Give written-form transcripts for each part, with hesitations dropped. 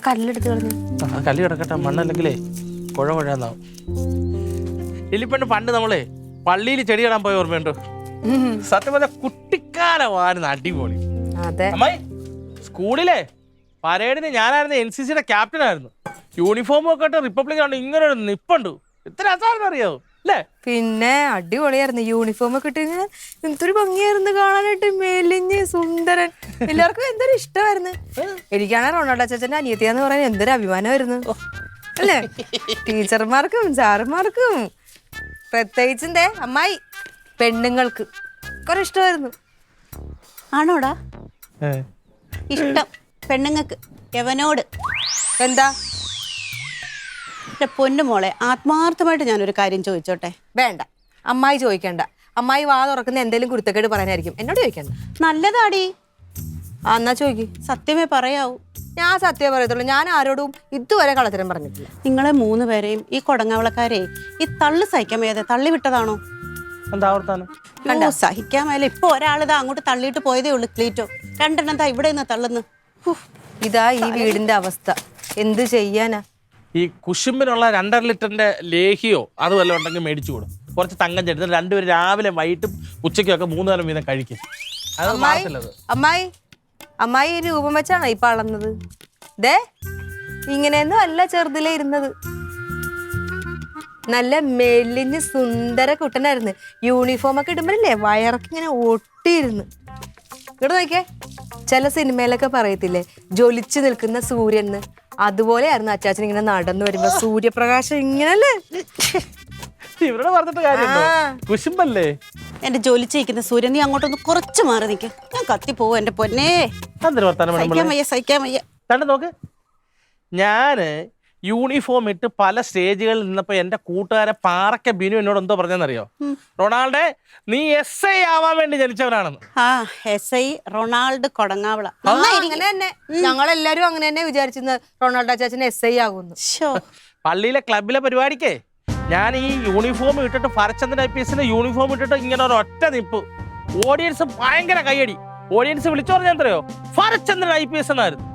കല്ലെടുത്ത് കളഞ്ഞു. കല്ല് കിടക്കട്ടെ, മണ്ണല്ലെങ്കിലേ കുഴന്നാവും. എലിപ്പെണ്ണ് പണ്ട് നമ്മളെ പള്ളിയിൽ ചെടി ഇടാൻ പോയ ഓർമ്മയുണ്ടോ? സത്യം പറഞ്ഞ കുട്ടിക്കാലമായിരുന്നു അടിപൊളി. അമ്മായി സ്കൂളിലെ പരേഡിന് ഞാനായിരുന്നു NCCയുടെ ക്യാപ്റ്റനായിരുന്നു. യൂണിഫോം ഒക്കെ ഇട്ട് റിപ്പബ്ലിക് ആണ് ഇങ്ങനെ ഒരു നിപ്പുണ്ട്. ഇത്ര രസമായിരുന്നു അറിയാവോ അല്ലേ? പിന്നെ അടിപൊളിയായിരുന്നു. യൂണിഫോം ഒക്കെ ഇട്ട് എന്തൊരു ഭംഗിയായിരുന്നു കാണാനായിട്ട്, മെലിഞ്ഞ് സുന്ദരൻ. എല്ലാവർക്കും എന്തൊരു ഇഷ്ടമായിരുന്നു. എനിക്കാണ് റൊണാൾഡോ ചേച്ചന്റെ അനിയത്തിയാന്ന് പറയാൻ എന്തൊരു അഭിമാനമായിരുന്നു അല്ലേ? ടീച്ചർമാർക്കും സാറുമാർക്കും പ്രത്യേകിച്ച് എന്തേ അമ്മായി പെണ്ണുങ്ങൾക്ക് കുറെ ഇഷ്ടമായിരുന്നു. ആണോടാ ഇഷ്ടം പെണ്ണുങ്ങൾക്ക്? എവനോട് എന്താ പൊന്നു മോളെ, ആത്മാർത്ഥമായിട്ട് ഞാനൊരു കാര്യം ചോദിച്ചോട്ടെ? വേണ്ട, അമ്മായി ചോദിക്കണ്ട. അമ്മായി വാ തുറക്കുന്ന എന്തെങ്കിലും കുരുത്തക്കേട് പറയാനായിരിക്കും. എന്നോട് ചോദിക്കണ്ട. നല്ലതാടി. എന്നാ ചോദിക്ക്. സത്യമേ പറയാവൂ. ഞാൻ സത്യം പറയത്തുള്ളൂ. ഞാൻ ആരോടും ഇതുവരെ കള്ളത്തരം പറഞ്ഞിട്ടില്ല. നിങ്ങളെ 3 പേരെയും ഈ കൊടങ്ങാവളക്കാരെ ഈ തള്ളു സഹിക്കാൻ വയ്യാതെ തള്ളി വിട്ടതാണോ? എന്താ സഹിക്കാൻ മേലെ. ഇപ്പൊ ഒരാളിതാ അങ്ങോട്ട് തള്ളിയിട്ട് പോയതേ ഉള്ളു. ക്ലീറ്റോ 2 എണ്ണം ഇവിടെ നിന്ന് തള്ളുന്നു. ഇതാ ഈ വീടിന്റെ അവസ്ഥ. എന്ത് ചെയ്യാനാ? ഈ കുശുമ്പിനുള്ള 2.5 ലിറ്ററിന്റെ ലേഹിയോ അത് വല്ലതും ഉണ്ടെങ്കിൽ മേടിച്ചു കൊടുക്കും. കുറച്ച് തങ്കം ചെടുത്ത് 2 പേര് രാവിലെ വൈകിട്ടും ഉച്ചയ്ക്കൊക്കെ 3 നേരം വീതം കഴിക്കും. അമ്മായി അമ്മായി ഈ രൂപം വെച്ചാണോ ഇപ്പൊ അളന്നത്? ദേ ഇങ്ങനെയൊന്നും അല്ല ചെറുതിലേ ഇരുന്നത്. നല്ല മെലിഞ്ഞ് സുന്ദര കുട്ടനായിരുന്നു. യൂണിഫോം ഒക്കെ ഇടുമ്പോഴല്ലേ വയറൊക്കെ ഇങ്ങനെ ഒട്ടിയിരുന്നു. ഇവിടെ നോക്കിയേ, ചില സിനിമയിലൊക്കെ പറയത്തില്ലേ ജ്വലിച്ചു നിൽക്കുന്ന സൂര്യൻ, അതുപോലെ ആയിരുന്നു അച്ചാച്ചൻ ഇങ്ങനെ നടന്നു വരുമ്പോ സൂര്യപ്രകാശം ഇങ്ങനല്ലേ. ഇവരോട് പറഞ്ഞിട്ട് കാര്യമുണ്ടോ? കുശുമ്പല്ലേ എന്റെ ജ്വലിച്ചിരിക്കുന്ന സൂര്യൻ. നീ അങ്ങോട്ടൊന്ന് കുറച്ച് മാറി നിൽക്ക്. ഞാൻ കത്തിപ്പോവും എന്റെ പൊന്നേ. സഹിക്കാൻ വയ്യ. നോക്ക്, ഞാന് യൂണിഫോം ഇട്ട് പല സ്റ്റേജുകളിൽ നിന്നപ്പോ എന്റെ കൂട്ടുകാരെ പാറക്ക ബിനു എന്നോട് എന്തോ പറഞ്ഞെന്നറിയോ? റൊണാൾഡോ നീ SI ആവാൻ വേണ്ടി ജനിച്ചവനാണെന്ന്. SI Ronald കൊടങ്ങാവള. അങ്ങനെ തന്നെ ഞങ്ങളെല്ലാരും അങ്ങനെ തന്നെ വിചാരിച്ചിരുന്നത് റൊണാൾഡോ ചാച്ചന് SI ആകുന്നു. പള്ളിയിലെ ക്ലബിലെ പരിപാടിക്കേ ഞാൻ ഈ യൂണിഫോം ഇട്ടിട്ട് ഭരചന്ദ്രൻ IPSന്റെ യൂണിഫോം ഇട്ടിട്ട് ഇങ്ങനെ ഒരു ഒറ്റ നിപ്പ്. ഓഡിയൻസ് ഭയങ്കര കയ്യടി. ഓഡിയൻസ് വിളിച്ചു പറഞ്ഞാൽ എന്തറിയോ? ഭരചന്ദ്രൻ IPS എന്നായിരുന്നു.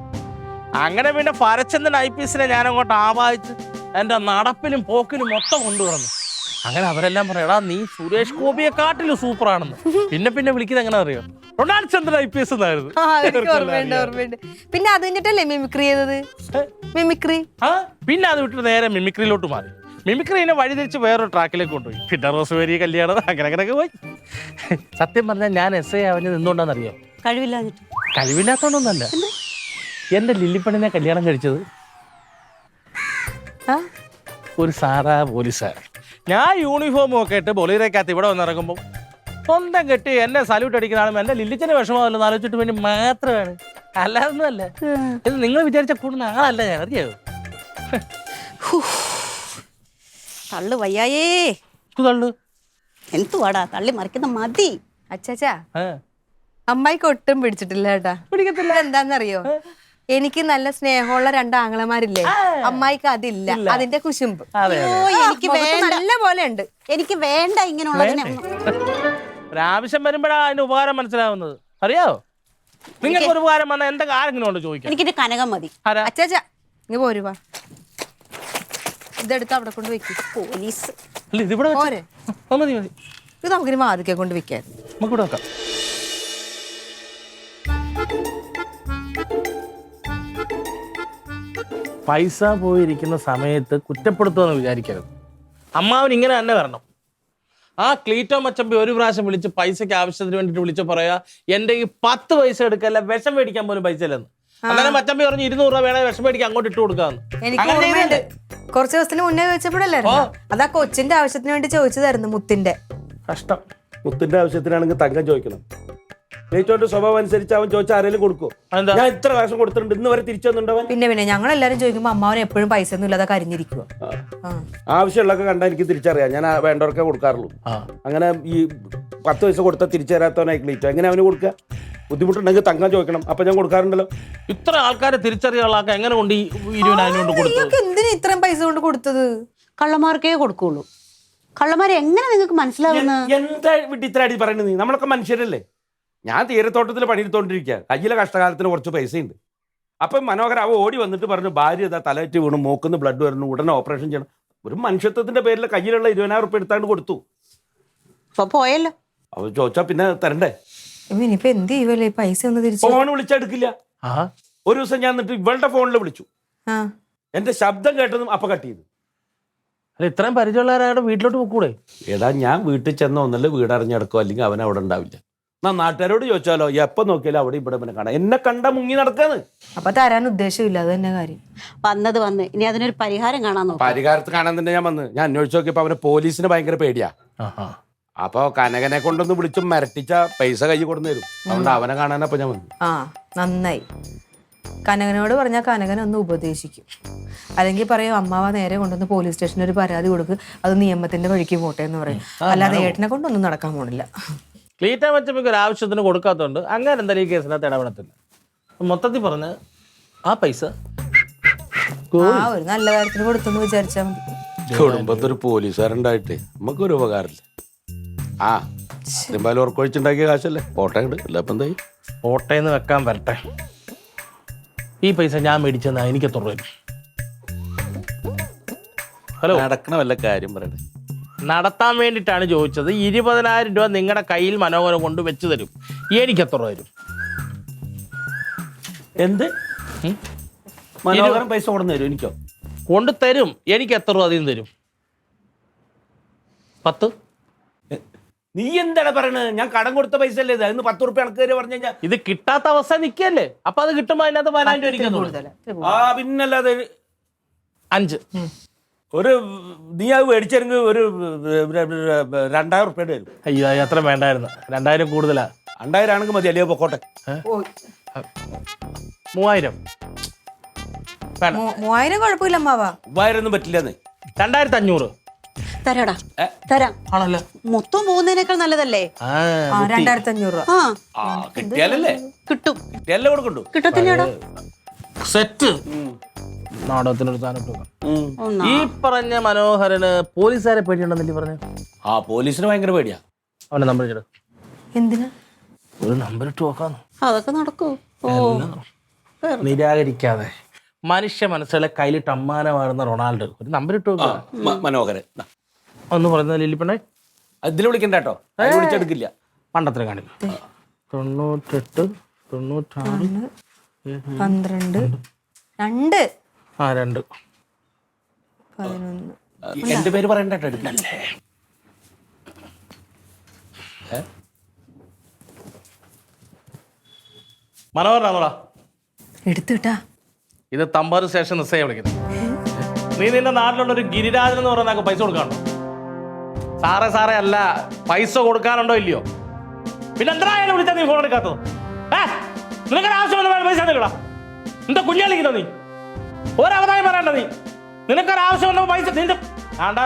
അങ്ങനെ പിന്നെ ഭരചന്ദ്രൻ IPSനെ ഞാൻ അങ്ങോട്ട് ആവാഹിച്ച് എൻ്റെ നടപ്പിലും പോക്കിലും മൊത്തം കൊണ്ടുവന്നു. അങ്ങനെ അവരെല്ലാം പറയടാ നീ സുരേഷ് ഗോപിയെക്കാട്ടിലും സൂപ്പറാണെന്ന്. പിന്നെ വിളിക്കുന്നത് എങ്ങനെ അറിയോ? റൊണാൾഡ് ചന്ദ്രൻ IPS എന്നായിരുന്നു. പിന്നെ അത് കഴിഞ്ഞിട്ടല്ലേ മിമിക്രി ചെയ്തത്? മിമിക്രി പിന്നെ അത് വിട്ട് നേരെ മിമിക്രിയിലോട്ട് മാറി. മിമിക്രീനെ വഴിതിരിച്ച് വേറൊരു ട്രാക്കിലേക്ക് കൊണ്ടുപോയി. പിന്നെ റോസ്മേരി കല്യാണം അങ്ങനെയൊക്കെ പോയി. സത്യം പറഞ്ഞാൽ ഞാൻ SI ആവുന്നത് എന്തുകൊണ്ടാണെന്നറിയോ? കഴിവില്ലാത്തോണ്ടൊന്നല്ല. എന്റെ ലില്ലിപ്പണിനെ കല്യാണം കഴിച്ചത് ഒരു സാറാ പോലീസുകാർ. ഞാൻ യൂണിഫോം ഒക്കെ ഇട്ട് ബൊളീറേക്കകത്ത് ഇവിടെ വന്നിറങ്ങുമ്പോൾ സ്വന്തം കെട്ടി എന്നെ സല്യൂട്ട് അടിക്കുന്ന ആളും എന്റെ ലില്ലിച്ചന്റെ വിഷമമല്ലോ ആലോചിച്ചിട്ട് വേണ്ടി മാത്രമാണ്. അല്ലാതൊന്നുമല്ല. ഇത് നിങ്ങൾ വിചാരിച്ച കൂടുന്ന ആളല്ല ഞാൻ, അറിയാവോ? തള്ളു വയ്യായേ. തള്ളു എന്തുവാടാ തള്ളി മറിക്കുന്ന മതി. അച്ചാച്ചാ അമ്മായിക്ക് ഒട്ടും പിടിച്ചിട്ടില്ല കേട്ടാ. പിടിക്കത്തില്ല. എന്താന്നറിയോ? എനിക്ക് നല്ല സ്നേഹമുള്ള 2 ആങ്ങളമാരില്ലേ, അമ്മായിക്ക് അതില്ല. അതിന്റെ കുശുമ്പ് എനിക്ക് നല്ല പോലെ ഉണ്ട്. എനിക്ക് വേണ്ട ഇങ്ങനെയുള്ളതിനെ. ഒരാവശ്യം വരുമ്പോഴാ അതിന്റെ ഉപകാരം മനസ്സിലാവുന്നത്, അറിയാവോ? നിങ്ങൾക്ക് ഒരു ഉപകാരം വന്നാൽ എന്തൊക്കെ ആരെങ്കിലും കൊണ്ട് ചോദിക്കാം. എനിക്കിന്റെ കനകം മതി. അച്ചാച്ചാ ഇങ്ങ് പോരുവാ. ഇതെടുത്ത് അവിടെ കൊണ്ട് വെക്കും. പോലീസ് പോരെ? ഇത് നമുക്കിനി വാതിക്കെ കൊണ്ട് വെക്കാൻ. നമുക്കിവിടെ വെക്കാം. പൈസ പോയിരിക്കുന്ന സമയത്ത് കുറ്റപ്പെടുത്തുമെന്ന് വിചാരിക്കരുത്. അമ്മാവൻ ഇങ്ങനെ തന്നെ വരണം. ആ ക്ലീറ്റോ മച്ചമ്പി ഒരു പ്രാവശ്യം വിളിച്ച് പൈസക്ക് ആവശ്യത്തിന് വേണ്ടിട്ട് വിളിച്ച് പറയാ എന്റെ ഈ 10 പൈസ എടുക്കല്ല, വിഷം മേടിക്കാൻ പോലും പൈസ ഇല്ലെന്ന്. അങ്ങനെ മച്ചമ്പി പറഞ്ഞു 200 രൂപ വേണേ വിഷം മേടിക്കാൻ അങ്ങോട്ട് ഇട്ട് കൊടുക്കാന്ന്. കുറച്ച് ദിവസത്തിന് മുന്നേ ചോദിച്ചപ്പോഴല്ലേ അതാ കൊച്ചിന്റെ ആവശ്യത്തിന് വേണ്ടി ചോദിച്ചതായിരുന്നു. മുത്തിന്റെ കഷ്ടം. മുത്തിന്റെ ആവശ്യത്തിനാണെങ്കിൽ തങ്കം ചോദിക്കണം. ലേറ്റോന്റെ സ്വഭാവം അനുസരിച്ച് അവൻ ചോദിച്ചാൽ ആരെങ്കിലും കൊടുക്കും. ഞാൻ ഇത്ര പ്രാവശ്യം കൊടുത്തിട്ടുണ്ട്, ഇന്ന് വരെ തിരിച്ചു തന്നിട്ടുണ്ടവൻ. പിന്നെ ഞങ്ങൾ എല്ലാരും ചോദിക്കുമ്പോ അമ്മാവൻ എപ്പോഴും പൈസ ഒന്നും ഇല്ലാതെ കരിഞ്ഞിരിക്കുക. ആവശ്യമുള്ളതൊക്കെ കണ്ടാൽ എനിക്ക് തിരിച്ചറിയാം. ഞാൻ വേണ്ടവർക്കേ കൊടുക്കാറുള്ളൂ. അങ്ങനെ ഈ 10 പൈസ കൊടുത്താൽ തിരിച്ചു തരാത്തവനായി ക്ലീറ്റോ എങ്ങനെ അവന് കൊടുക്കുക? ബുദ്ധിമുട്ടുണ്ടെങ്കിൽ തങ്കം ചോദിക്കണം. അപ്പൊ ഞാൻ കൊടുക്കാറുണ്ടല്ലോ. ഇത്ര ആൾക്കാരെ തിരിച്ചറിയാനുള്ള എങ്ങനെ കൊണ്ട് 20,000 കൊടുത്തു? എന്തിനാ ഇത്രയും പൈസ കൊണ്ട് കൊടുത്തത്? കള്ളന്മാർക്കേ കൊടുക്കുള്ളൂ. കള്ളന്മാരെ എങ്ങനെ നിങ്ങൾക്ക് മനസ്സിലാവുന്നത്? എന്താ വിട്ട് ഇത്ര അടി പറയുന്നത്? നീ നമ്മളൊക്കെ മനുഷ്യരല്ലേ? ഞാൻ തീരത്തോട്ടത്തിൽ പണിയെടുത്തോണ്ടിരിക്കുക, കയ്യിലെ കഷ്ടകാലത്തിന് കുറച്ച് പൈസയുണ്ട്. അപ്പം മനോഹർ അവ ഓടി വന്നിട്ട് പറഞ്ഞു ഭാര്യ ഇതാ തലയറ്റ് വീണു, മൂക്കുന്ന് ബ്ലഡ് വരുന്നു, ഉടനെ ഓപ്പറേഷൻ ചെയ്യണം. ഒരു മനുഷ്യത്വത്തിന്റെ പേരിൽ കയ്യിലുള്ള 20,000 റുപ്യ എടുത്താണ്ട് കൊടുത്തു. അപ്പൊ പോയല്ലോ. അവ ചോദിച്ചാ പിന്നെ തരണ്ടേ? ഇനിയിപ്പൊ എന്ത് ചെയ്യുമല്ലേ, പൈസ ഒന്ന് തിരിച്ചു. ഫോൺ വിളിച്ചെടുക്കില്ല. ഒരു ദിവസം ഞാൻ എന്നിട്ട് ഇവളുടെ ഫോണിൽ വിളിച്ചു, എന്റെ ശബ്ദം കേട്ടതും അപ്പൊ കട്ട് ചെയ്തു. അല്ല ഇത്രയും പരിചയമുള്ളവരാണ് വീട്ടിലോട്ട് പോക്കൂടെ? ഏതാ ഞാൻ വീട്ടിൽ ചെന്ന ഒന്നല്ല വീട് അറിഞ്ഞടക്കോ, അല്ലെങ്കിൽ അവൻ അവിടെ ഉണ്ടാവില്ല. എന്നാ നാട്ടുകാരോട് ചോദിച്ചാലോ, എപ്പം നോക്കിയാലും അവിടെ ഇവിടെ പിന്നെ കാണാം. എന്നെ കണ്ട മുങ്ങി നടക്കാന്ന്. അപ്പൊ തരാൻ ഉദ്ദേശമില്ല, അത് തന്നെ കാര്യം. വന്ന് ഇനി അതിനൊരു പരിഹാരം കാണാൻ നോക്കാം. പരിഹാരത്ത് കാണാൻ തന്നെ ഞാൻ വന്ന്. ഞാൻ അന്വേഷിച്ച് നോക്കിയപ്പോ അവന് പോലീസിന് ഭയങ്കര പേടിയാ. അപ്പൊ കനകനെ കൊണ്ടൊന്ന് വിളിച്ചും മരട്ടിച്ച പൈസ കൈ കൊടുന്നു തരും. അതുകൊണ്ട് അവനെ കാണാനപ്പോ ഞാൻ വന്നു. ആ നന്നായി. കനകനോട് പറഞ്ഞാൽ കനകൻ ഒന്ന് ഉപദേശിക്കും. അല്ലെങ്കിൽ പറയും അമ്മാവ നേരെ കൊണ്ടുവന്ന് പോലീസ് സ്റ്റേഷനിൽ ഒരു പരാതി കൊടുക്ക്, അത് നിയമത്തിന്റെ വഴിക്ക് പോട്ടെ എന്ന് പറയും. അല്ലാതെ ഏട്ടനെ കൊണ്ടൊന്നും നടക്കാൻ പോണില്ല. ക്ലീറ്റ മറ്റമ്മയ്ക്ക് ഒരു ആവശ്യത്തിന് കൊടുക്കാത്തതുകൊണ്ട് അങ്ങനെ എന്തായാലും ഈ കേസിനകത്ത് ഇടപെടത്തില്ല. മൊത്തത്തിൽ പറഞ്ഞ് ആ പൈസ ആ ഒരു നല്ല കാര്യത്തിന് കൊടുത്തെന്ന് വിചാരിച്ചാൽ മതി. കുടുംബത്തൊരു പോലീസുകാരുണ്ടായിട്ടേ നമുക്കൊരു ഉപകാരമില്ല. ആ എന്തായാലും ഉറക്കൊഴിച്ചുണ്ടാക്കിയ കാശല്ലേ, കോട്ടയം ഉണ്ട്. അല്ല ഇപ്പം എന്തായി കോട്ടയെന്ന് വെക്കാൻ വരട്ടെ. ഈ പൈസ ഞാൻ മേടിച്ചെന്നാ എനിക്ക് എത്ര രൂപ? ഹലോ, നടക്കണ വല്ല കാര്യം പറയണേ. നടത്താൻ വേണ്ടിയിട്ടാണ് ചോദിച്ചത്. 20,000 രൂപ നിങ്ങളുടെ കയ്യിൽ മനോഹരം കൊണ്ട് വെച്ച് തരും. എനിക്ക് എത്ര രൂപ തരും? എന്ത് മനോഹരം പൈസ കൊണ്ടു തരും? എനിക്കോ? കൊണ്ട് തരും. എനിക്ക് എത്ര രൂപ അതിൽ നിന്ന് തരും? 10. നീ എന്താണ് പറയണത്? ഞാൻ കടം കൊടുത്ത പൈസ അല്ലേ ഇത്? അതിന് 10 റുപ്യ കണക്ക് പറഞ്ഞു കഴിഞ്ഞാൽ ഇത് കിട്ടാത്ത അവസ്ഥ നിൽക്കല്ലേ? അപ്പൊ അത് കിട്ടുമ്പോ അതിനകത്ത് 10,000 രൂപ. ആ പിന്നല്ലാതെ 5 ഒരു നീ അത് മേടിച്ചെങ്കിൽ ഒരു 2,000 റുപ്യയുടെ വരും. അയ്യോ അത്ര വേണ്ടായിരുന്നു. 2,000 കൂടുതലാ. 2,000 ആണെങ്കിൽ മതി, അല്ലയോ പൊക്കോട്ടെ. 3,000 വേണ്ട. 3,000 കുഴപ്പമില്ല അമ്മാവ. 3,000 ഒന്നും പറ്റില്ലെന്ന്. 2,500 തരാടാ, തരാം. ആണല്ലോ. മൊത്തം പോകുന്നതിനേക്കാൾ നല്ലതല്ലേ? 2,500 രൂപ. ആ കിട്ടിയാലല്ലേ? കിട്ടും. കിട്ടിയാലേ കൊടുക്കണ്ടു. കിട്ടത്തില്ലടാ. സെറ്റ് നാടകത്തിനൊരു സ്ഥാനം. ഈ പറഞ്ഞ മനോഹരന് പോലീസുകാരെ പേടിയുണ്ടെന്നല്ലേ പറഞ്ഞു? ആ പോലീസിന് ഭയങ്കര പേടിയാ. അവന്റെ നമ്പർ ഇട്. എന്തിനാ? ഒരു നമ്പർ ഇട്ട് നോക്കാന്ന്. അതൊക്കെ നടക്കൂ. നിരാകരിക്കാതെ മനുഷ്യ മനസ്സിലെ കയ്യിലിട്ട് അമ്മാനമായിരുന്ന റൊണാൾഡോ ഒരു നമ്പർ ഇട്ട് നോക്കുക. മനോഹരൻ ഒന്ന് പറഞ്ഞ ലില്ലിപ്പണ്ണേ ഇതിൽ വിളിക്കണ്ട കേട്ടോ, വിളിച്ചെടുക്കില്ല. പണ്ടത്ര കാണില്ല. 98 96 12 2 2 11. എന്റെ പേര് പറയണ്ട കേട്ടോ, എടുക്കല്ലേ. മനോഹരനാണോടാ? എടുത്തുട്ടാ. ഇത് തമ്പാറ് സ്റ്റേഷൻ നിസ്സയെ വിളിക്കുന്നത്. നീ നിന്റെ നാട്ടിലുള്ള ഒരു ഗിരിരാജൻ എന്ന് പറയുന്ന പൈസ കൊടുക്കാനുണ്ടോ? സാറേ അല്ല, പൈസ കൊടുക്കാനുണ്ടോ ഇല്ലയോ? പിന്നെ എന്തായാലും വിളിച്ചാൽ നീ ഫോൺ എടുക്കാത്തത്? നിനക്കൊരു ആവശ്യം പൈസ എടുക്കടാ. എന്താ കുഞ്ഞാളിക്കുന്നോ നീ? ഒരവതാരം പറയണ്ട നീ. നിനക്കൊരാവശ്യം പൈസ നിന്റെ ആണ്ട.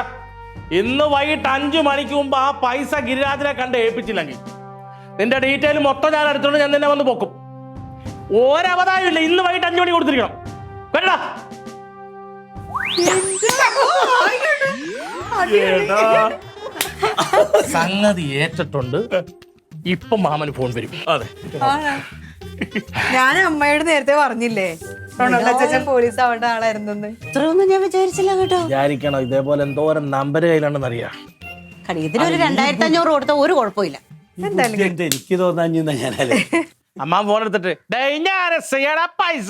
ഇന്ന് വൈകിട്ട് 5 മണിക്ക് മുമ്പ് ആ പൈസ ഗിരിരാജനെ കണ്ട് ഏൽപ്പിച്ചില്ലെങ്കിൽ നിന്റെ ഡീറ്റെയിൽ മൊത്തം ഞാൻ എടുത്തോണ്ട് ഞാൻ നിന്നെ വന്ന് പൊക്കും. ഒരവതാരം ഇല്ല. ഇന്ന് വൈകിട്ട് 5 മണിക്ക് കൊടുത്തിരിക്കണം. കേട്ടാ? സംഗതി ഏറ്റിട്ടുണ്ട്. ഇപ്പൊ മാമന് ഫോൺ വരും. അതെ, ഞാൻ അമ്മയോട് നേരത്തെ പറഞ്ഞില്ലേ റൊണാൾഡോ ചേച്ചൻ പോലീസ് ആവേണ്ട ആളായിരുന്നെന്ന്. ഇത്രയൊന്നും ഞാൻ വിചാരിച്ചില്ല കേട്ടോ. വിചാരിക്കണം. ഇതേപോലെ എന്തോരം നമ്പർ കയ്യിലാണെന്ന് അറിയാം. ഇതിനൊരു 2,500 കൊടുത്ത ഒരു കുഴപ്പമില്ല. എനിക്ക് തോന്നാ ഞാനല്ലേ. അമ്മ ഫോൺ എടുത്തിട്ട് പൈസ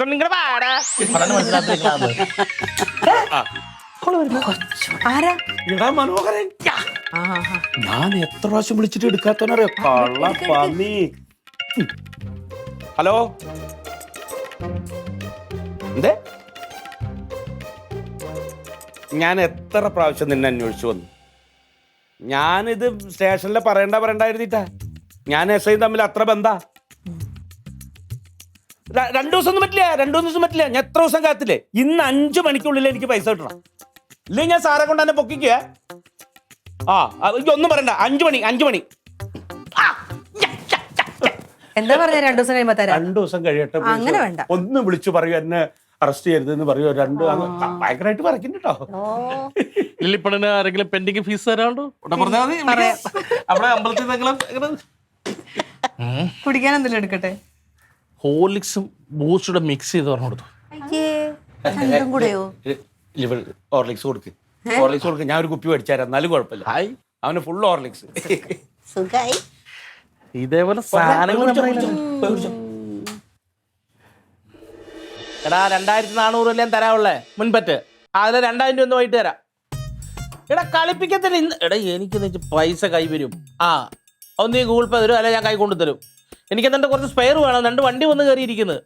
ആരാ? മനോഹരൻ. ഞാൻ എത്ര പ്രാവശ്യം വിളിച്ചിട്ട് എടുക്കാത്തറിയോ? കള്ള പന്നി. ഹലോ, എന്തേ? ഞാൻ എത്ര പ്രാവശ്യം നിന്നെ അന്വേഷിച്ചു വന്നു. ഞാനിത് സ്റ്റേഷനിൽ പറയണ്ടായിരുന്നിട്ടാ. ഞാൻ എസ് ഐ തമ്മിൽ അത്ര ബന്ധാ. 2 ദിവസം പറ്റില്ല. 2 ദിവസം പറ്റില്ല. ഞാൻ എത്ര ദിവസം കാത്തില്ലേ? ഇന്ന് 5 മണിക്കുള്ളിൽ എനിക്ക് പൈസ കിട്ടണം. ഇല്ലെങ്കിൽ ഞാൻ സാറെ കൊണ്ട് തന്നെ പൊക്കിക്കുക. ഒന്നും പറയണ്ട. 5 മണി. എന്താ പറഞ്ഞ 2 ദിവസം കഴിയുമ്പോ തരാം. 2 ദിവസം കഴിയട്ടെ. അങ്ങനെ വേണ്ട. ഒന്ന് വിളിച്ചു പറയൂ, എന്നെ അറസ്റ്റ് ചെയ്യരുതെന്ന് പറയൂ. 2 ഭയങ്കരമായിട്ട് പറയ്ക്കുന്നു കേട്ടോ. ലില്ലിപ്പണിന് ആരെങ്കിലും പെൻഡിങ് ഫീസ് തരാണ്ടോ? പറഞ്ഞാൽ മതി. അവിടെ അമ്പലത്തിൽ കുടിക്കാൻ എന്തെങ്കിലും എടുക്കട്ടെ? ഹോർലിക്സും ബൂസ്റ്റൂടെ മിക്സ് ചെയ്ത് പറഞ്ഞു കൊടുത്തു. രണ്ടും കൂടെയോ? ഹോർലിക്സ് കൊടുക്ക്, ഹോർലിക്സ് കൊടുക്ക്. ഞാൻ ഒരു കുപ്പി മേടിച്ചാൽ എന്നാലും കുഴപ്പമില്ല. ഹായ്, അവന് ഫുൾ ഹോർലിക്സ്. സുഖായി. ഇതേപോലെ സാധനങ്ങൾ എടാ 2400 അല്ലേ തരാവുള്ളേ മുൻപറ്റ്. അതിൽ 2000 രൂപ ഒന്ന് വൈകിട്ട് തരാം. എടാ കളിപ്പിക്കത്തില്ല ഇന്ന്. എടാ എനിക്ക് പൈസ കൈ വരും. ആ ഒന്ന് നീ ഗൂഗിൾ പേ തരും, അല്ലെ ഞാൻ കൈ കൊണ്ടു തരും. എനിക്ക് എന്നിട്ട് കുറച്ച് സ്പെയർ വേണം. 2 വണ്ടി വന്ന് കയറിയിരിക്കുന്നത്.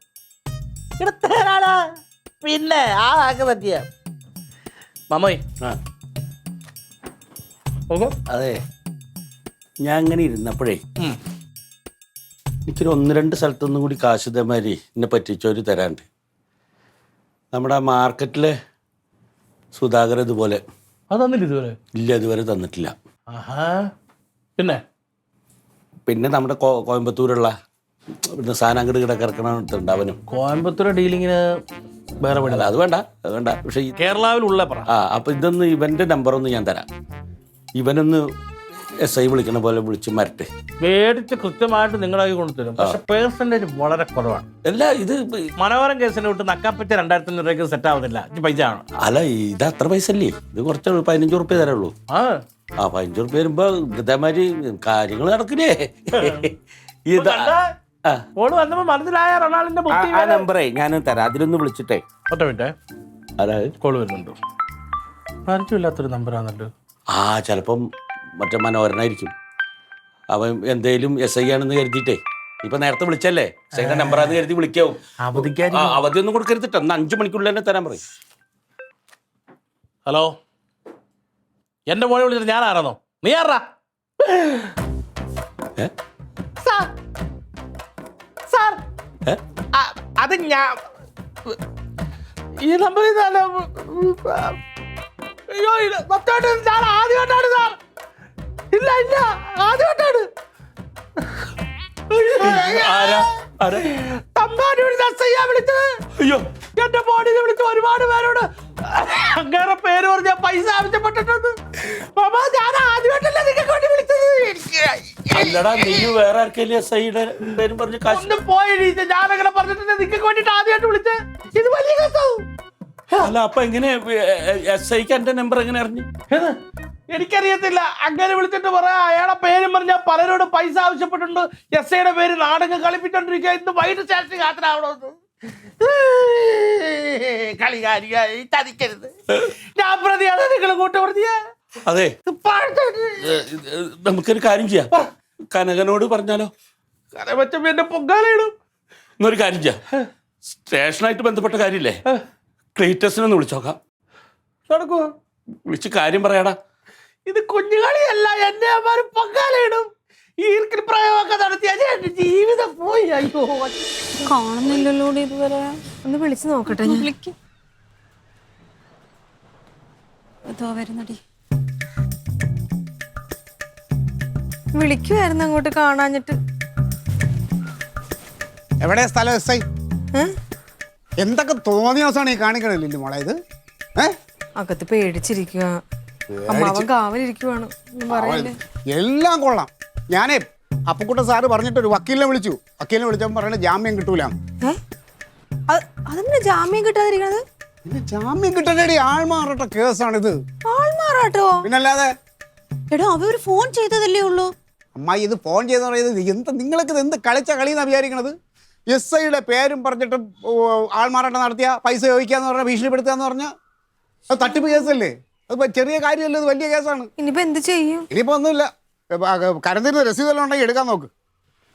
എടാ തരാടാ. പിന്നെ ആ ആക്ക് പറ്റിയ മാമോയ്. അതെ, ഞാൻ ഇങ്ങനെ ഇരുന്നപ്പോഴേ എനിക്കൊരു 1-2 സ്ഥലത്തൊന്നും കൂടി കാശ് ഇതേമാതിരി എന്നെ പറ്റിച്ചോര് തരാണ്ട്. നമ്മുടെ മാർക്കറ്റിലെ സുധാകർ ഇതുപോലെ അതന്നില്ല ഇതുവരെ. ഇല്ല, ഇതുവരെ തന്നിട്ടില്ല. പിന്നെ നമ്മുടെ കോയമ്പത്തൂരുള്ള ഇവിടുന്ന് സാധനം കിടക്കിറക്കണുണ്ട് അവനും. കോയമ്പത്തൂർ ഡീലിങ്ങിന് വേറെ അല്ല, അത് വേണ്ട, അത് വേണ്ട. പക്ഷെ കേരളാവിലുള്ള പറ. അപ്പൊ ഇതൊന്ന് ഇവന്റെ നമ്പറൊന്ന് ഞാൻ തരാം. ഇവനൊന്ന് SI വിളിക്കണ പോലെ വിളിച്ച് മരട്ടെ. മേടിച്ച് കൃത്യമായിട്ട് നിങ്ങളായി കൊണ്ടുതരും. പക്ഷെ പേഴ്സൻറ്റേജ് വളരെ കുറവാണ്. അല്ല, ഇത് മനോഹരം കേസിനെ വിട്ട് നക്കാപ്പറ്റ 2500 രൂപയ്ക്ക് സെറ്റ് ആവുന്നില്ല. പൈസ ആണ്. അല്ല, ഇത് അത്ര പൈസ അല്ലേ? ഇത് കുറച്ച് 15 ഉറുപ്പ്യ തരുള്ളൂ. ആ 15 ഉറുപ്പ്യ വരുമ്പോ ഇതേമാതിരി കാര്യങ്ങൾ നടക്കില്ലേ? ഇത് ഓട് വന്നപ്പോ മനസ്സിലായ റൊണാൾഡിന്റെ ആ നമ്പറേ ഞാൻ തരാം. അതിലൊന്ന് വിളിച്ചിട്ടേ. ഒറ്റ മിനിറ്റേ, അതായത് കോള് വരുന്നുണ്ടോ? പരിചയമില്ലാത്തൊരു നമ്പറാണല്ലോ. ചിലപ്പം മറ്റേ മനോഹരനായിരിക്കും. അവൻ എന്തേലും SI ആണെന്ന് കരുതിയിട്ടേ. ഇപ്പൊ നേരത്തെ വിളിച്ചല്ലേ, SIയുടെ നമ്പറാന്ന് കരുതി വിളിക്കാവും. അവധിയൊന്നും കൊടുക്കരുതിട്ടോ. 5 മണിക്കുള്ളിൽ തന്നെ തരാൻ പറയും. ഹലോ, എന്റെ മോനെ വിളിച്ചിട്ട് ഞാൻ ആരാന്നോ? നീ ആറാ? അത് ഞാൻ ഈ നമ്പറിൽ ഞാൻ ആദ്യമായിട്ടാണ് സാർ. ഇല്ല ആദ്യമായിട്ടാണ്. അയ്യോ, എന്റെ ബോഡിയിൽ വിളിച്ച് ഒരുപാട് പേരോട് അങ്ങനെ പേര് പറഞ്ഞ പൈസ ആവശ്യപ്പെട്ടിട്ടുണ്ട്. ഞാൻ ആദ്യമായിട്ടല്ല നിങ്ങൾക്ക് വേണ്ടി വിളിച്ചത്. അല്ലടാ, നീ വേറെ ആർക്കെങ്കിലും SIയുടെ പേരും പറഞ്ഞ് കാശ് ഒന്നും പോയി. ഞാനങ്ങനെ പറഞ്ഞിട്ടുണ്ട് നിങ്ങൾക്ക് വേണ്ടിട്ട് ആദ്യമായിട്ട് വിളിച്ച്. ഇത് വലിയ കേസാവും. അല്ല, അപ്പൊ എങ്ങനെ SIക്ക് എന്റെ നമ്പർ എങ്ങനെ അറിഞ്ഞു? എനിക്കറിയത്തില്ല. അങ്ങനെ വിളിച്ചിട്ട് പറയാ അയാളെ പേരും പറഞ്ഞ പലരോട് പൈസ ആവശ്യപ്പെട്ടിട്ടുണ്ട്. SIയുടെ പേര് നാടകം കളിപ്പിച്ചോണ്ടിരിക്കുക. ഇന്ന് വൈകിട്ട് സ്റ്റേഷനിൽ യാത്രയാവണമെന്ന്. കളികാരിയായി ചതിക്കരുത്. ഞാൻ പ്രതിയാണ്, നിങ്ങൾ കൂട്ടുപ്രതിയാ. അതെ, നമുക്കൊരു കാര്യം ചെയ്യാം. കനകനോട് പറഞ്ഞാലോ? കനവച്ചപ്പോ എന്റെ പൊങ്കാലയിടും. എന്നൊരു കാര്യം ചെയ്യാം. സ്റ്റേഷനായിട്ട് ബന്ധപ്പെട്ട കാര്യമില്ലേ, ക്ലീറ്റസിനൊന്ന് വിളിച്ചോക്കാം. നടക്കുവോ? വിളിച്ച് കാര്യം പറയാടാ. ഇത് കുഞ്ഞുകളിയല്ല, എന്നെ അവര് പൊങ്കാലയിടും. ഈ ഈർക്കിൽ പ്രയോഗമൊക്കെ നടത്തിയ എന്റെ ജീവിതം പോയി. അയ്യോ, കാണുന്നില്ലല്ലോ ഇതുവരെ. ഒന്ന് വിളിച്ചു നോക്കട്ടെ. ഇതോ വരുന്നടി. വിളിക്കുവായിരുന്നു അങ്ങോട്ട് കാണാഞ്ഞിട്ട്. എവിടെ സ്ഥലം SI? എന്തൊക്കെ തോന്നിയ ദിവസമാണ് ഈ കാണിക്കണില്ല മോളെ ഇത്? അകത്ത് പേടിച്ചിരിക്കുക. അമ്മാവൻ കാവലിരിക്കുവാണ്. പറയല്ലേ, എല്ലാം കൊള്ളാം. ഞാനേ അപ്പുക്കുട്ട സാറ് പറഞ്ഞിട്ടൊരു വക്കീലിനെ വിളിച്ചു. വക്കീലിനെ വിളിച്ചപ്പോൾ പറയണ ജാമ്യം കിട്ടൂല. അതെന്താ ജാമ്യം കിട്ടാതിരിക്കണത്? പിന്നെ ജാമ്യം കിട്ടേണ്ടി ആൾമാറാട്ട കേസാണിത്. ആൾമാറാട്ടോ? പിന്നല്ലാതെ. എടാ, അവര് ഫോൺ ചെയ്തതല്ലേ ഉള്ളൂ. അമ്മായി, ഇത് ഫോൺ ചെയ്തെന്ന് പറയുന്നത് നിങ്ങൾക്ക് ഇത് എന്ത് കളിച്ച കളിയെന്നാണ് വിചാരിക്കണത്? SIയുടെ പേരും പറഞ്ഞിട്ട് ആൾമാറാട്ടം നടത്തിയ പൈസ ചോദിക്കാന്ന് പറഞ്ഞാൽ ഭീഷണിപ്പെടുത്തുക എന്ന് പറഞ്ഞാൽ അത് തട്ടിപ്പ് കേസല്ലേ? അത് ചെറിയ കാര്യമല്ല, ഇത് വലിയ കേസാണ്. ഇനിയിപ്പോ എന്ത് ചെയ്യും? ഇനിയിപ്പോ ഒന്നുമില്ല. കരന്തിന് രസീതെല്ലാം ഉണ്ടെങ്കിൽ എടുക്കാൻ നോക്ക്.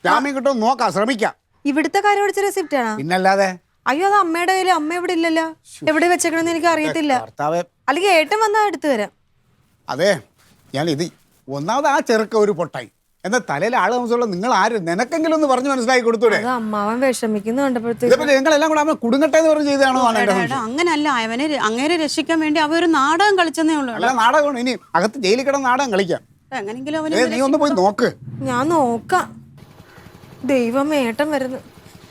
ജാമ്യം കിട്ടും നോക്കാം, ശ്രമിക്കാം. ഇവിടുത്തെ കാര്യം പഠിച്ച റെസിപ്റ്റ് ആണോ? പിന്നല്ലാതെ. അയ്യോ, അത് അമ്മയുടെ കയ്യിൽ. അമ്മ ഇവിടെ ഇല്ലല്ലോ. എവിടെ വെച്ചേക്കണെന്ന് എനിക്ക് അറിയത്തില്ല. അല്ലെങ്കിൽ ഏട്ടൻ വന്നാ എടുത്തു തരാം. അതെ, ഇത് ഒന്നാമത് ആ ചെറുക്ക ഒരു പൊട്ടായി. എന്നാൽ തലയിൽ ആള് താമസമുള്ള നിങ്ങൾ ആര്? നിനക്കെങ്കിലും ഒന്ന് പറഞ്ഞു മനസ്സിലാക്കി കൊടുത്തൂടെ? അമ്മാവൻ വിഷമിക്കുന്നു കണ്ടപ്പോഴത്തേക്ക് ഞങ്ങളെല്ലാം കൂടെ അവനെ കുടുങ്ങട്ടെ എന്ന് പറഞ്ഞ് ചെയ്താണോ? അങ്ങനല്ല, അങ്ങേരെ രക്ഷിക്കാൻ വേണ്ടി അവര് നാടകം കളിച്ചെന്നേ ഉള്ളൂ. അല്ല, നാടകമാണ്. ഇനി അകത്ത് ജയിലിൽ കിടന്ന് നാടകം കളിക്കാം. എങ്ങനെങ്കിലും നീ ഒന്ന് പോയി നോക്ക്. ഞാൻ നോക്കാം. ദൈവം, ഏട്ടൻ വരുന്നു.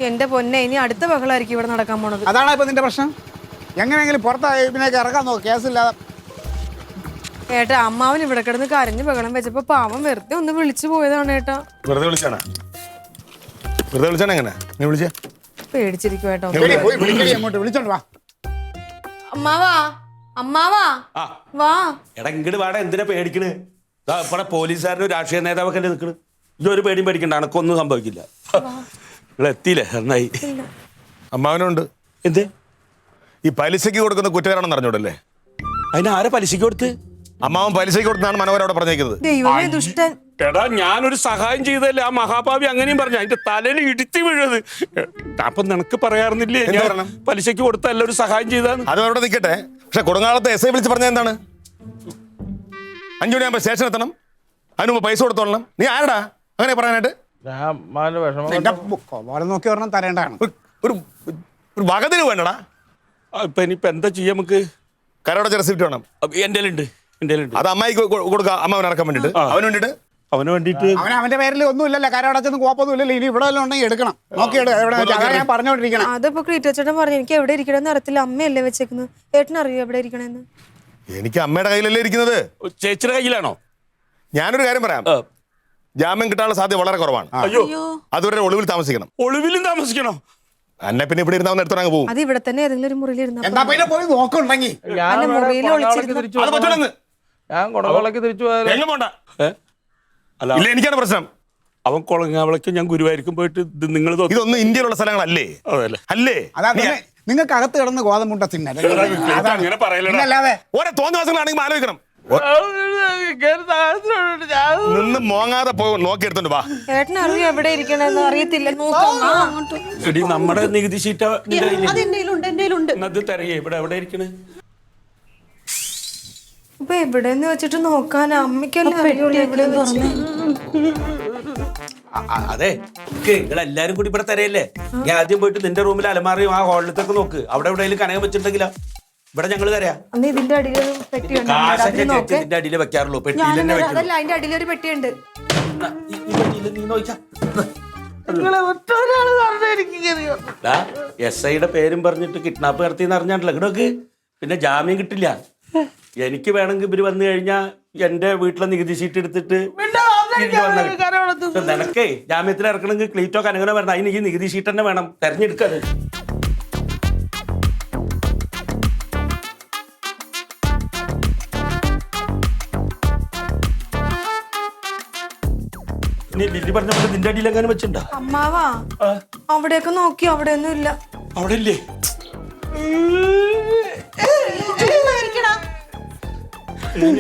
എന്റെ പൊന്നെ, ഇനി അടുത്ത ബഹളായിരിക്കും ഇവിടെ നടക്കാൻ പോണത്. അതാണ് ഇപ്പൊ നിന്റെ പ്രശ്നം. എങ്ങനെയെങ്കിലും പുറത്തായി ഇതിനേക്ക് ഇറക്കാൻ നോക്ക്, കേസില്ലാതെ. ഏട്ടാ, അമ്മാവൻ ഇവിടെ കിടന്ന് കരഞ്ഞു ബഹളം വെച്ചപ്പോ പാവം വെറുതെ ഒന്ന് വിളിച്ചു പോയതാണ് ഏട്ടാ. വെറുതെ വിളിച്ചാണ്. വെറുതെ വിളിച്ചാണ് എങ്ങനെ നീ വിളിച്ചേ പേടിച്ചിരിക്കും കേട്ടോ. ശരി, പോയി വിളിക്കടി അങ്ങോട്ട്, വിളിച്ചോണ്ട് വാ. അമ്മാവാ, അമ്മാവാ, ആ വാ. എടാ ഇങ്ങോട്ട് വാടാ, എന്തിനാ പേടിക്കണ്? ഇവിടെ പോലീസുകാരനും രാഷ്ട്രീയ നേതാവൊക്കെ അല്ലേ നിൽക്കണ്. ഇതൊരു പേടിയും പേടിക്കണ്ട, എനക്കൊന്നും സംഭവിക്കില്ല. ഇവിടെ എത്തിയില്ലേ, നന്നായി. അമ്മാവനുണ്ട്. എന്ത് ഈ പലിശയ്ക്ക് കൊടുക്കുന്ന കുറ്റകാരാണെന്ന് അറിഞ്ഞൂടല്ലേ? അതിന് ആരെ പലിശക്ക് കൊടുത്ത്? അമ്മാവൻ പലിശയ്ക്ക് കൊടുത്താണ് മനോഹർ അവിടെ പറഞ്ഞേക്കുന്നത്. ദൈവമേ ദുഷ്ടൻ. എടാ ഞാനൊരു സഹായം ചെയ്തല്ലേ, ആ മഹാഭാവി അങ്ങനെയും പറഞ്ഞു. അതിന്റെ തലയിൽ ഇടിച്ചു വീഴത്. അപ്പൊ നിനക്ക് പറയാറുന്നില്ലേ എന്ത് ഞാൻ പറയണം? പലിശക്ക് കൊടുത്തല്ല ഒരു സഹായം ചെയ്താന്ന്? അത് അവിടെ നിൽക്കട്ടെ. പക്ഷെ കൊടുങ്ങാളത്തെ എസ് ഐ വിളിച്ച് പറഞ്ഞ എന്താണ്? 5 മണിയാകുമ്പോൾ സ്റ്റേഷൻ എത്തണം, അതിന് മുമ്പ് പൈസ കൊടുത്തോളണം. നീ ആരടാ അങ്ങനെ പറയാനായിട്ട്? ഞാൻ അമ്മാവന്റെ വിഷമം നിന്റെ കോലം നോക്കി ഒരെണ്ണം തരേണ്ടതാണ്. ഒരു ഒരു വകതിന് വേണ്ടടാ. ഇപ്പൊ ഇനിയിപ്പൊ എന്താ ചെയ്യാ നമുക്ക്? കരടച്ച റെസിപ്റ്റ് വേണം. എന്റെ ഉണ്ട്. അത് അമ്മായിക്ക് കൊടുക്കാം, അമ്മാവൻ ഇറക്കാൻ വേണ്ടിട്ട്. അവന് വേണ്ടിട്ട് അവന് വേണ്ടിട്ട് അവന്റെ പേരിൽ ഒന്നും ഇല്ലല്ലോ, കരടച്ചൊന്നും കുഴപ്പമൊന്നും ഇല്ലല്ലോ. ഇനി ഇവിടെ വല്ലതും ഉണ്ടെങ്കിൽ എടുക്കണം, നോക്കിയെടുക്കാം. എവിടെ അതാണ് ഞാൻ പറഞ്ഞോണ്ടിരിക്കണം. അതിപ്പോ ക്രീറ്റച്ചേട്ടൻ പറഞ്ഞു എനിക്ക് എവിടെ ഇരിക്കണമെന്ന് അറിയത്തില്ല. അമ്മയല്ലേ വെച്ചേക്കുന്നത്. ഏട്ടനറിയോ എവിടെ ഇരിക്കണെന്ന്? എനിക്ക് അമ്മയുടെ കയ്യിലല്ലേ ഇരിക്കുന്നത്. ചേച്ചിയുടെ കയ്യിലാണോ? ഞാനൊരു കാര്യം പറയാം, ജാമ്യം കിട്ടാനുള്ള സാധ്യത വളരെ കുറവാണ്. അയ്യോ, അതുവരെ ഒളിവിൽ താമസിക്കണം. ഒളിവിലും താമസിക്കണോ? എന്നെ പിന്നെ ഇവിടെ ഇരുന്നവൻ എടുത്തോണ്ട് അങ്ങ് പോകും. അത് ഇവിടെ തന്നെ ഏതെങ്കിലും ഒരു മുറിയിൽ ഇരുന്ന എന്താ പിന്നെ പോയി നോക്കുന്നുണ്ടെങ്കിൽ അല്ല, മുറിയിൽ ഒളിച്ചിരുന്നു. അത് പറ്റൂലെന്ന്. ഞാൻ കൊടകോളക്ക് തിരിച്ചു പോയാലോ? എങ്ങും പോണ്ട. അല്ല ഇല്ല, എനിക്കാണ് പ്രശ്നം. അവൻ കൊളങ്ങാവളക്ക് ഞാൻ ഗുരുവായിരിക്കും പോയിട്ട് നിങ്ങൾ ഇതൊന്നും ഇന്ത്യയിലുള്ള സ്ഥലങ്ങളല്ലേ? അതല്ലേ അല്ലേ? അതാ നിങ്ങൾക്ക് അകത്ത് കിടന്ന് ഗോതമ്പുണ്ട തിന്നല്ലേ? അങ്ങനെ പറയലടാ. പിന്നല്ലാതെ ഓരോ തോന്നിവാസങ്ങളാണെങ്കിൽ ആലോചിക്കണം. നിന്ന് മോങ്ങാതെ പോയി നോക്കിയെടുത്തോണ്ട് വാ. ഏട്ടനറിയോ എവിടെ ഇരിക്കണെന്ന് അറിയത്തില്ല. നോക്കാം. എടി നമ്മുടെ നികുതി ഷീറ്റ് അത് എന്റെ കയ്യിലുണ്ട്. അത് തരയേ ഇവിടെ എവിടെ ഇരിക്കണ്? ഇപ്പൊ എവിടെന്ന് വെച്ചിട്ട് നോക്കാൻ അമ്മയ്ക്കല്ലേ അറിയുള്ളൂ എവിടെ വെച്ച്. അതെ നിങ്ങൾ എല്ലാരും കൂടി ഇവിടെ തരയല്ലേ? ഞാൻ ആദ്യം പോയിട്ട് നിന്റെ റൂമിൽ അലമാറിയും ആ ഹോളിലത്തൊക്കെ നോക്ക്. അവിടെ എവിടെയെങ്കിലും കനകം വെച്ചിട്ടുണ്ടെങ്കിലോ ഇവിടെ ഞങ്ങള് തരാം. അന്ന് ഇതിന്റെ അടിയിലൊരു പെട്ടിയുണ്ട്. കാശൊക്കെ ചേച്ചി നിന്റെ അടിയിൽ വെക്കാറുള്ളൂ, പെട്ടിയിൽ തന്നെ വെക്കുള്ളൂ. അതല്ല, അതിന്റെ അടിയിലൊരു പെട്ടിയുണ്ട്. നീ നോക്കിയാ SI പേരും പറഞ്ഞിട്ട് കിഡ്നാപ്പ് നടത്തിയെന്ന് അറിഞ്ഞാണ്ടല്ലോ ഇങ്ങോട്ട്. പിന്നെ ജാമ്യം കിട്ടില്ല. എനിക്ക് വേണമെങ്കിൽ ഇവര് വന്നു കഴിഞ്ഞാ എന്റെ വീട്ടിലെ നികുതി ഷീറ്റ് എടുത്തിട്ട് നിനക്കേ ജാമ്യത്തിൽ ഇറക്കണമെങ്കിൽ ക്ലീറ്റോ കനകനോ വരണം. അതിന് ഈ നികുതി ഷീറ്റ് തന്നെ വേണം, തെരഞ്ഞെടുക്കാതെ. നീ ലില്ലി പറഞ്ഞ പോലെ നിന്റെ അടിയിൽ എങ്ങനെ വെച്ചിട്ടുണ്ടോ? അമ്മാവാ, അവിടെയൊക്കെ നോക്കി, അവിടെ ഒന്നും ഇല്ല. അവിടെ ഇല്ലേ?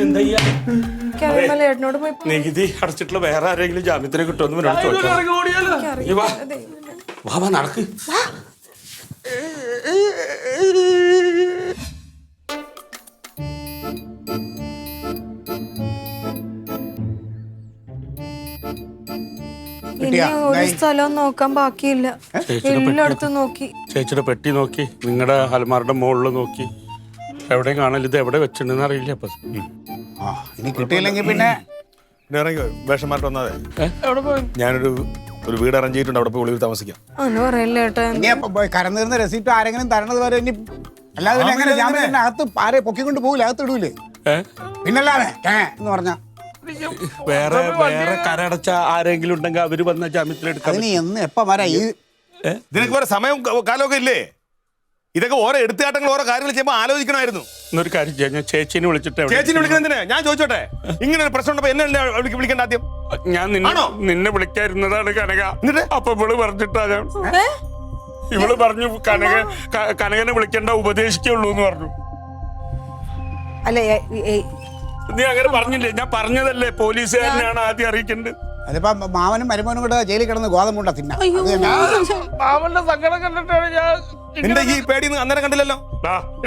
എന്താ ചെയ്യാ? എനിക്കറിയാമല്ലോ, ഏട്ടനോട് പോയി നികുതി അടച്ചിട്ടുള്ള വേറെ ആരെങ്കിലും ജാമ്യത്തിന് കിട്ടുമെന്ന് എന്നോട് ചോദിച്ചാ. നീ വാ. വാ വാ നടക്ക്. ഇനി ഒരു സ്ഥലവും നോക്കാൻ ബാക്കിയില്ല. എല്ലായിടത്തും നോക്കി. ചേച്ചിയുടെ പെട്ടി നോക്കി, നിങ്ങളുടെ അലമാരുടെ മുകളിൽ നോക്കി, എവിടെയും കാണില്ല. ഇത് എവിടെ വെച്ചിട്ടുണ്ടെന്ന് അറിയില്ല. അപ്പൊ ഇനി കിട്ടിയില്ലെങ്കിൽ പിന്നെ ഇറങ്ങി വേഷം മാറ്റം വന്നാതെ എവിടെ പോയി? ഞാനൊരു വീട് അറേഞ്ച് ചെയ്തിട്ടുണ്ട്, അവിടെ പോയി ഒളിവിൽ താമസിക്കാം. അന്ന് പറയല്ലേ ഏട്ടാ. ഇനി കരന്നിരുന്ന റെസിപ്റ്റ് ആരെങ്കിലും തരണത് വരെ ഇനി അല്ലാതെ പിന്നെ എങ്ങനെ ജാമ്യത്തിന്റെ അകത്ത് ആരെ പൊക്കിക്കൊണ്ട് പോകില്ല, അകത്ത് ഇടൂലേ? പിന്നല്ലാതെ എന്ന് പറഞ്ഞ വേറെ കരടച്ച ആരെങ്കിലും ഉണ്ടെങ്കിൽ അവര് വന്ന ജാമ്യത്തിലെടുക്കാം. അതിന് എന്ന് എപ്പം വരാ ഈ ഇതിനൊക്കെ വേറെ സമയം കാലമൊക്കെ ഇല്ലേ? ഇതൊക്കെ ഓരോ എടുത്തുകാട്ടങ്ങൾ ഓരോ കാര്യങ്ങൾ ചെയ്യുമ്പോൾ ആലോചിക്കണമായിരുന്നു. എന്നൊരു കാര്യം ചെയ്യാം, ഞാൻ ചേച്ചിനെ വിളിച്ചിട്ട് ചേച്ചിനെ വിളിക്കുന്നതിന് ഞാൻ ചോദിച്ചോട്ടെ, ഇങ്ങനെ ഒരു പ്രശ്നം ഉണ്ടപ്പോ എന്നെ വിളിക്കേണ്ട ആദ്യം? ഞാൻ നിന്നെ വിളിക്കാതിരുന്നതാണ് കനക. എന്നിട്ട് അപ്പൊ ഇവള് പറഞ്ഞിട്ടാ ഞാൻ ഇവള് പറഞ്ഞു കനകനെ വിളിക്കണ്ട, ഉപദേശിക്കുള്ളൂ എന്ന് പറഞ്ഞു. അല്ല, നീ അങ്ങനെ പറഞ്ഞില്ലേ? ഞാൻ പറഞ്ഞതല്ലേ, പോലീസുകാരനാണ് ആദ്യം അറിയിക്കേണ്ടത്. അതിപ്പോ മാവനും മരുമോനും കൂടെ ജയിലിൽ കിടന്ന് ഗോതമ്പുണ്ട തിന്നാം. മാമന്റെ സങ്കടം കണ്ടിട്ടാണ് ഞാൻ. നിന്റെ ഈ പേടി അന്നേരം കണ്ടില്ലല്ലോ.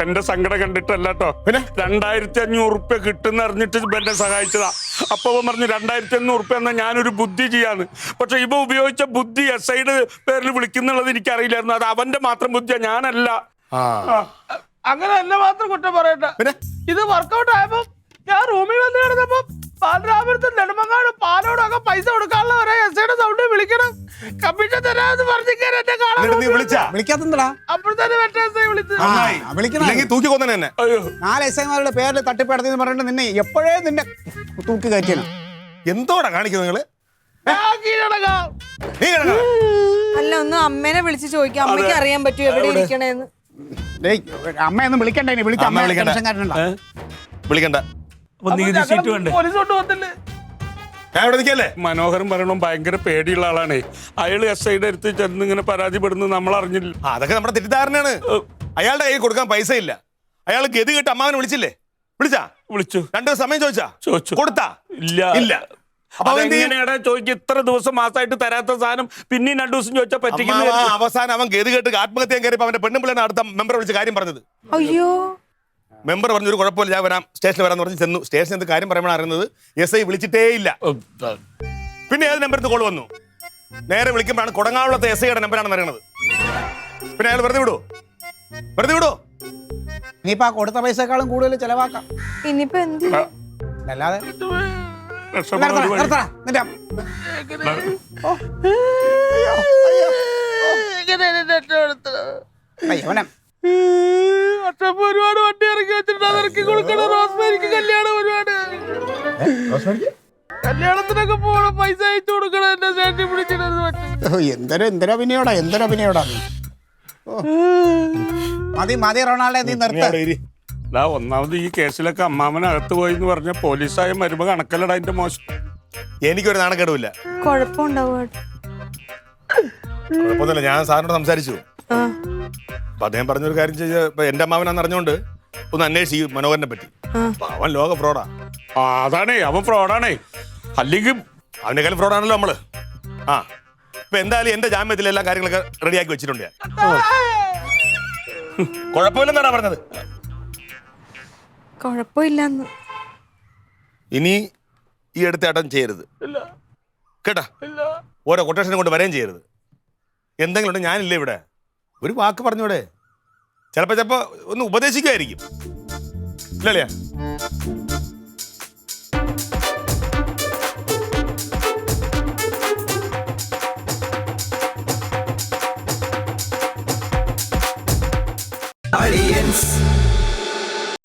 എന്റെ സങ്കടം കണ്ടിട്ടല്ല കേട്ടോ. പിന്നെ 2500 ഉറുപ്പ്യ കിട്ടുന്ന അറിഞ്ഞിട്ട് എന്നെ സഹായിച്ചതാ. അപ്പൊ പറഞ്ഞു 2500 ഉറുപ്പ്യ എന്നാ ഞാനൊരു ബുദ്ധി ചെയ്യാന്ന്. പക്ഷെ ഇവ ഉപയോഗിച്ച ബുദ്ധി SIയുടെ പേരിൽ വിളിക്കുന്നുള്ളത് എനിക്കറിയില്ലായിരുന്നു. അത് അവന്റെ മാത്രം ബുദ്ധിയാ, ഞാനല്ല. അങ്ങനെ എന്നെ മാത്രം കുറ്റം പറയട്ടെ. പിന്നെ ഇത് വർക്കൗട്ട് ആയപ്പോ ഞാൻ റൂമിൽ വന്ന് കിടന്നപ്പോ പാലരാപുരത്ത് നെടുമങ്ങാട് പാലോടൊക്കെ പൈസ കൊടുക്കാനുള്ളവരെ SIയുടെ സൗണ്ട് വിളിക്കണം, കമ്മീഷൻ തരാന്ന് പറഞ്ഞിങ്ങനെ എന്നെ കാണാൻ വിളിക്കാത്തടാ. അപ്പോഴത്തേന് മറ്റേ SI വിളിച്ചു. വിളിക്കണം, തൂക്കി കൊന്നെ എന്നെ. 4 SIമാരുടെ പേരിൽ തട്ടിപ്പ് നടത്തിയെന്ന് പറഞ്ഞിട്ട് നിന്നെ എപ്പോഴേ നിന്നെ തൂക്കി കയറ്റിയാണ്. എന്തോടാ കാണിക്കുന്നത് നിങ്ങള്? ഞാൻ കീഴടങ്ങാം. നീ കിടക്കണം. അല്ല അല്ല ഒന്ന് അമ്മേനെ വിളിച്ച് ചോദിക്കാം, അമ്മയ്ക്ക് അറിയാൻ പറ്റുമോ എവിടെ ഇരിക്കണേന്ന്. ഡേയ് അമ്മയൊന്നും വിളിക്കണ്ട, ഇനി വിളിച്ച അമ്മ അമ്മ വിളിക്കണ്ട. ടെൻഷൻ കാരണണ്ട. വിളിക്കണ്ട. പോലീസ് കൊണ്ട് വന്നില്ലേ? ഞാൻ ഇവിടെ നിൽക്കല്ലേ? മനോഹരൻ പറയണം ഭയങ്കര പേടിയുള്ള ആളാണേ. അയാൾ SIയുടെ അടുത്ത് ചെന്ന് ഇങ്ങനെ പരാതിപ്പെടുന്നു നമ്മൾ അറിഞ്ഞില്ല. അതൊക്കെ നമ്മുടെ തെറ്റിദ്ധാരണയാണ്. അയാളുടെ കയ്യിൽ കൊടുക്കാൻ പൈസ ഇല്ല. അയാൾ ഗതി കേട്ട് അമ്മാവനെ വിളിച്ചില്ലേ? വിളിച്ചാ? വിളിച്ചു. 2 ദിവസം സമയം ചോദിച്ചു. കൊടുത്താ? ഇല്ല. അപ്പൊ അവൻ എന്ത് ചെയ്യും? എങ്ങനെയാടാ ചോദിക്കും? ഇത്ര ദിവസം മാസമായിട്ട് തരാത്ത സാധനം പിന്നെയും 2 ദിവസം ചോദിച്ചാൽ പറ്റിക്കുന്നു. അമ്മാവൻ അവസാനം അവൻ ഗതി കേട്ട് ആത്മഹത്യ കയറിയപ്പോ അവന്റെ പെണ്ണുപിള്ളേനെ അടുത്ത മെമ്പർ വിളിച്ച് കാര്യം പറഞ്ഞത്. അയ്യോ മെമ്പർ പറഞ്ഞൊരു കുഴപ്പമില്ല, ഞാൻ വരാം, സ്റ്റേഷനിൽ വരാന്ന് പറഞ്ഞ് ചെന്നു. സ്റ്റേഷനിൽ എന്ത് കാര്യം പറയുമ്പോൾ അറിയുന്നത് SI വിളിച്ചിട്ടേ ഇല്ല. പിന്നെ ഏത് നമ്പറിൽ കോൾ വന്നു? നേരെ വിളിക്കുമ്പോഴാണ് കൊടങ്ങാവുളത്തെ SIയുടെ നമ്പറാണെന്ന് അറിയണത്. പിന്നെ അയാൾ വെറുതെ വിടുവോ? ഇനിയിപ്പോ ആ കൊടുത്ത പൈസക്കാളും കൂടുതൽ ചെലവാക്കാം. ഇനിയിപ്പോ എന്ത്? അല്ലാതെ രക്ഷപ്പെടാൻ ഒരു വഴി. നിർത്തടാ നിന്റെ യവനം അച്ഛപ്പ ഒരുപാട് വണ്ടി ഇറക്കി വെച്ചിട്ടുണ്ട്, അത് ഇറക്കി കൊടുക്കണം. റോസ്മേരിക്ക് കല്യാണം ഒരുപാട്, കല്യാണത്തിനൊക്കെ പോകണം, പൈസ അയച്ചു കൊടുക്കണം. എന്റെ ചേട്ടി പിടിച്ചിട്ട് എന്തൊരഭിനയോടാ നീ. മതി റൊണാൾഡോ, നീ നിർത്ത. ഒന്നാമത് ഈ കേസിലൊക്കെ അമ്മാമനകത്ത് പോയി എന്ന് പറഞ്ഞ പോലീസായ മരുമ കണക്കല്ലട അതിന്റെ മോശം. എനിക്കൊരു നാണക്കേടുമില്ല. കുഴപ്പമുണ്ടാവും. കുഴപ്പമൊന്നുമില്ല. ഞാൻ സാറിനോട് സംസാരിച്ചു. ആ അപ്പൊ അദ്ദേഹം പറഞ്ഞൊരു കാര്യം ചെയ്ത് എന്റെ അമ്മാവനാന്ന് അറിഞ്ഞോണ്ട് ഒന്ന് അന്വേഷിക്കും മനോഹരനെ പറ്റി. അവൻ ലോക ഫ്രോഡാ. അതാണേ, അവൻ ഫ്രോഡാണേ. അല്ലെങ്കിൽ അവന്റെ കാലം ഫ്രോഡാണല്ലോ നമ്മള്. ഇപ്പൊ എന്തായാലും എന്റെ ജാമ്യത്തിൽ എല്ലാ കാര്യങ്ങളൊക്കെ റെഡിയാക്കി വെച്ചിട്ടുണ്ട് ഞാൻ. കുഴപ്പമില്ലെന്നാണ് പറഞ്ഞത്. കുഴപ്പമില്ലെന്ന്. ഇനി ഈ എടുത്തേട്ടൻ ചെയ്യരുത് കേട്ടാ. ഓരോ കൊട്ടേഷനെ കൊണ്ട് വരെയും ചെയ്യരുത്. എന്തെങ്കിലും ഉണ്ട്, ഞാനില്ല ഇവിടെ. ഒരു വാക്ക് പറഞ്ഞൂടെ? ചിലപ്പോ ഒന്ന് ഉപദേശിക്കുമായിരിക്കും. ഇല്ലല്ലേ?